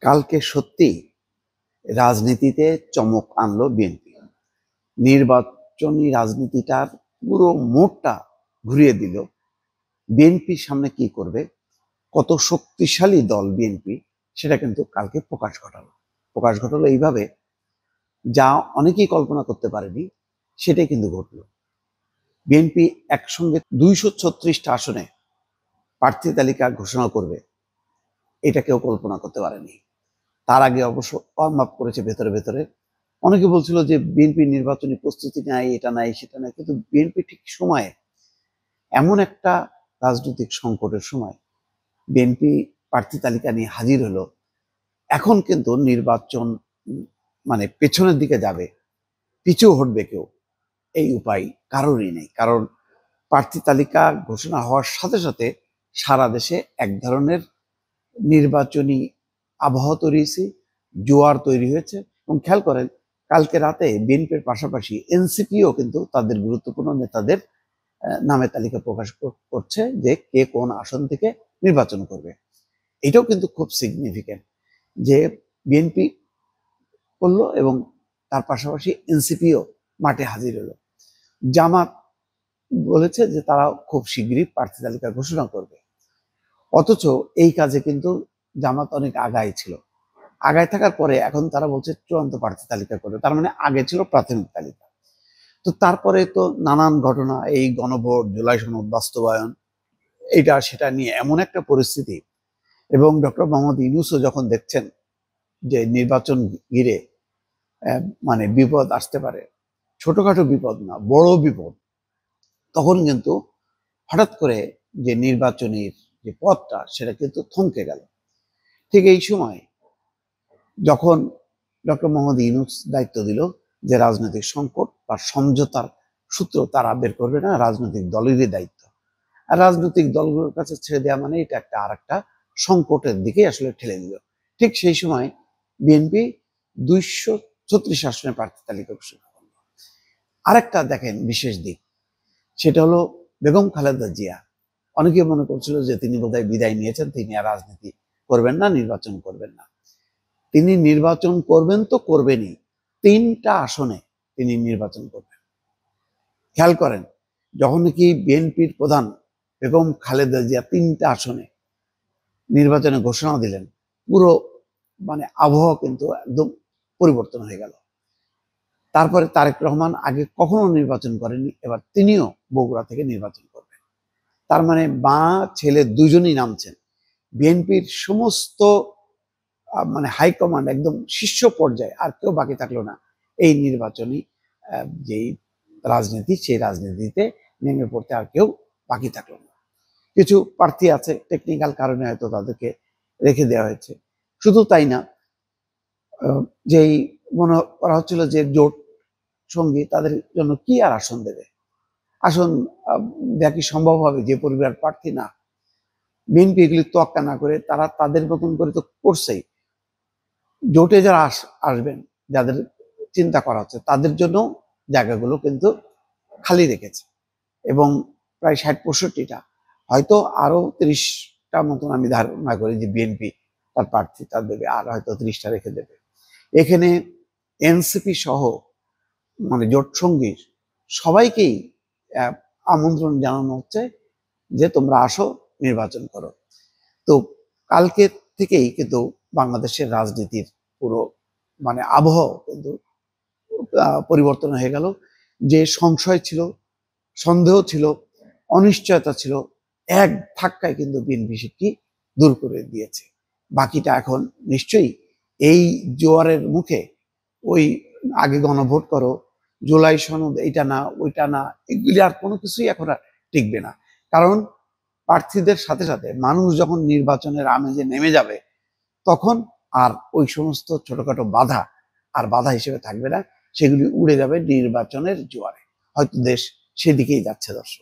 কালকে সত্যি রাজনীতিতে চমক আনলো বিএনপি। নির্বাচনী রাজনীতিটার পুরো মোড়টা ঘুরিয়ে দিল। বিএনপির সামনে কি করবে, কত শক্তিশালী দল বিএনপি, সেটা কিন্তু কালকে প্রকাশ ঘটালো এইভাবে, যা অনেকেই কল্পনা করতে পারেনি, সেটাই কিন্তু ঘটলো। বিএনপি একসঙ্গে 236টা আসনে প্রার্থী তালিকা ঘোষণা করবে, এটা কেউ কল্পনা করতে পারেনি। তার আগে অবশ্য ওয়ার্ম আপ করেছে ভেতরে ভেতরে। অনেকে বলছিল যে বিএনপির নির্বাচনী প্রস্তুতি নাই, এটা নাই সেটা নাই, কিন্তু বিএনপি ঠিক সময়ে, এমন একটা রাজনৈতিক সংকটের সময় বিএনপি প্রার্থী তালিকা নিয়ে হাজির হলো। এখন কিন্তু নির্বাচন মানে পেছনের দিকে যাবে, পিছু হটবে কেউ, এই উপায় কারোরই নেই। কারণ প্রার্থী তালিকা ঘোষণা হওয়ার সাথে সাথে সারা দেশে এক ধরনের নির্বাচনী আবহাওয়া তৈরি হয়েছে, জোয়ার তৈরি হয়েছে। এবং খেয়াল করেন, কালকে রাতে বিএনপির পাশাপাশি এনসিপিও কিন্তু তাদের গুরুত্বপূর্ণ নেতাদের নামের তালিকা প্রকাশ করছে যে কে কোন আসন থেকে নির্বাচন করবে। এটাও কিন্তু খুব সিগনিফিক্যান্ট যে বিএনপি করলো এবং তার পাশাপাশি এনসিপিও মাঠে হাজির হলো। জামাত বলেছে যে তারা খুব শীঘ্রই প্রার্থী তালিকা ঘোষণা করবে। অথচ এই কাজে কিন্তু জামাত অনেক আগায় ছিল। আগায় থাকার পরে এখন তারা বলছে চূড়ান্ত প্রার্থী তালিকা করবে। তার মানে আগে ছিল প্রাথমিক তালিকা। তো তারপরে তো নানান ঘটনা, এই গণভোট, জুলাই সনদ বাস্তবায়ন, এটা সেটা নিয়ে এমন একটা পরিস্থিতি। এবং ডক্টর মোহাম্মদ ইউনূসও যখন দেখছেন যে নির্বাচন ঘিরে মানে বিপদ আসতে পারে, ছোটখাটো বিপদ না, বড় বিপদ, তখন কিন্তু হঠাৎ করে যে নির্বাচনের যে পথটা, সেটা কিন্তু থমকে গেল। ঠিক এই সময় যখন ডক্টর মোহাম্মদ ইউনূস দায়িত্ব দিল যে রাজনৈতিক সংকট বা সমঝোতার সূত্র তারা বের করবে না, রাজনৈতিক দলেরই দায়িত্ব। আর রাজনৈতিক দলগুলোর কাছে ছেড়ে দেওয়া মানে এটা একটা আর একটা সংকটের দিকে আসলে ঠেলে দিল। ঠিক সেই সময় বিএনপি 236 আসনের প্রার্থী তালিকা ঘোষণা করল। আরেকটা দেখেন বিশেষ দিক, সেটা হলো বেগম খালেদা জিয়া। অনেকে মনে করছিল যে তিনি বোধহয় বিদায় নিয়েছেন, তিনি আর রাজনীতি করবেন না, নির্বাচন করবেন না। তিনি নির্বাচন করবেন তো করবেনই, 3টা আসনে তিনি নির্বাচন করবেন। খেয়াল করেন, যখন নাকি বিএনপির প্রধান বেগম খালেদা জিয়া 3টা আসনে নির্বাচনে ঘোষণা দিলেন, পুরো মানে আবহাওয়া কিন্তু একদম পরিবর্তন হয়ে গেল। তারপরে তারেক রহমান আগে কখনো নির্বাচন করেননি, এবার তিনিও বগুড়া থেকে নির্বাচন করবেন। তার মানে মা ছেলে দুজনই নামছেন। বিএনপির সমস্ত মানে হাইকমান্ড, একদম শীর্ষ পর্যায়ে আর কেউ বাকি থাকলো না এই নির্বাচনী যেই রাজনীতি, সেই রাজনীতিতে নেমে পড়তে আর কেউ বাকি থাকলো না। কিছু প্রার্থী আছে, টেকনিক্যাল কারণে হয়তো তাদেরকে রেখে দেওয়া হয়েছে। শুধু তাই না, যেই মনে করা হচ্ছিল যে জোট সঙ্গী, তাদের জন্য কি আর আসন দেবে, আসন দেওয়া কি সম্ভব হবে? যে পরিবার প্রার্থী না। বিএনপি এগুলি তোয়াক্কা না করে তারা তাদের মতন করে তো করছেই। জোটে যারা আসবেন, যাদের চিন্তা করা হচ্ছে, তাদের জন্য জায়গাগুলো কিন্তু খালি রেখেছে। এবং প্রায় 60-65টা, হয়তো আরো 30টা মতন আমি ধারণা করি যে বিএনপি তার প্রার্থী তার দেবে, আর হয়তো 30টা রেখে দেবে। এখানে এনসিপি সহ মানে জোট সঙ্গীর সবাইকেই আমন্ত্রণ জানানো হচ্ছে যে তোমরা আসো, নির্বাচন করো। তো কালকে থেকেই কিন্তু বাংলাদেশের রাজনীতির পুরো মানে আবহাওয়া কিন্তু পরিবর্তন হয়ে গেল। যে সংশয় ছিল, সন্দেহ ছিল, অনিশ্চয়তা ছিল, এক ধাক্কায় কিন্তু বিএনপি সেটি দূর করে দিয়েছে। বাকিটা এখন নিশ্চয়ই এই জোয়ারের মুখে ওই আগে গণভোট করো, জুলাই সনদ, এইটা না ওইটা না, এগুলি আর কোনো কিছুই এখন আর টিকবে না। কারণ প্রার্থীদের সাথে সাথে মানুষ যখন নির্বাচনের আমেজে নেমে যাবে, তখন আর ওই সমস্ত ছোটখাটো বাধা আর বাধা হিসেবে থাকবে না, সেগুলি উড়ে যাবে নির্বাচনের জোয়ারে। হয়তো দেশ সেদিকেই যাচ্ছে। দর্শক।